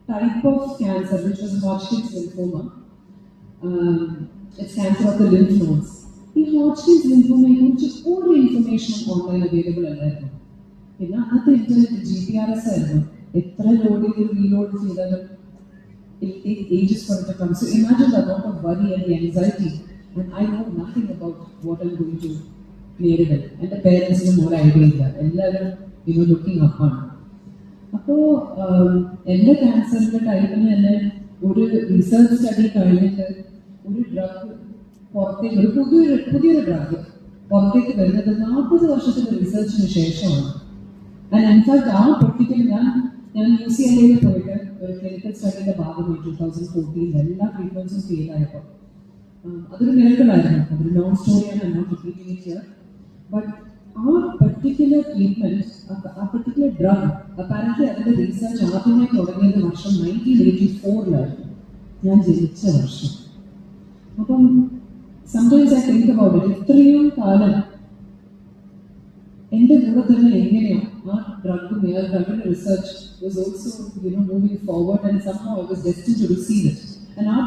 type of cancer, which was Hodgkin's lymphoma. It's cancer of the lymph nodes. ഈ Hodgkin's ലിംഫോമയെ കുറിച്ച് ഒരു ഇൻഫർമേഷനും online available അല്ലായിരുന്നു. പിന്നെ അത് ഇന്റർനെറ്റ് GPRS ആയിരുന്നു. എത്ര ലോഡ് ചെയ്ത് റീലോഡ് ചെയ്താലും it takes ages for it to come. So imagine the amount of worry and the anxiety. And I know nothing about what I'm going to നേരിടും. എൻ്റെ പേരൻസിനും ഒരു ഐഡിയ ഇല്ല. എല്ലാവരും ലുക്കിംഗ് അപ്പാണ്. അപ്പോൾ എൻ്റെ ക്യാൻസറിൻ്റെ ടൈപ്പിന് തന്നെ ഒരു റിസർച്ച് സ്റ്റഡി കഴിഞ്ഞിട്ട് ഒരു ഡ്രഗ് പുറത്തേക്ക്, ഒരു പുതിയൊരു ഡ്രഗ് പുറത്തേക്ക് വരുന്നത് 40 വർഷത്തിന്റെ റിസർച്ചിന് ശേഷമാണ്. ആൻഡ് ഇൻഫാക്ട് ആ പൊട്ടിക്കൽ ഞാൻ UCLA പോയിട്ട് ഒരു ക്ലിനിക്കൽ സ്റ്റഡിയുടെ ഭാഗമായി 2014 എല്ലാ ട്രീറ്റ്മെന്റ്സും ഫെയിൽ ആയപ്പോൾ അതൊരു മിറക്കിളായിരുന്നു. അതൊരു ലോങ് സ്റ്റോറിയാണ്, I not repeating it here. But ആ പർട്ടിക്കുലർ ട്രീറ്റ്മെന്റ്, ആ പർട്ടിക്കുലർ ഡ്രഗ് അപ്പാരന്റ്ലി അതിന്റെ റീസർച്ച് ആദ്യമായി തുടങ്ങിയത് വർഷം 1984 ഞാൻ ജനിച്ച വർഷം. അപ്പം sometimes I think about it. ഇത്രയും കാലം എൻ്റെ കൂടെ തന്നെ എങ്ങനെയോ ആ ഡ്രഗിന്റെ research was also moving forward and somehow I was destined to receive it. And ആ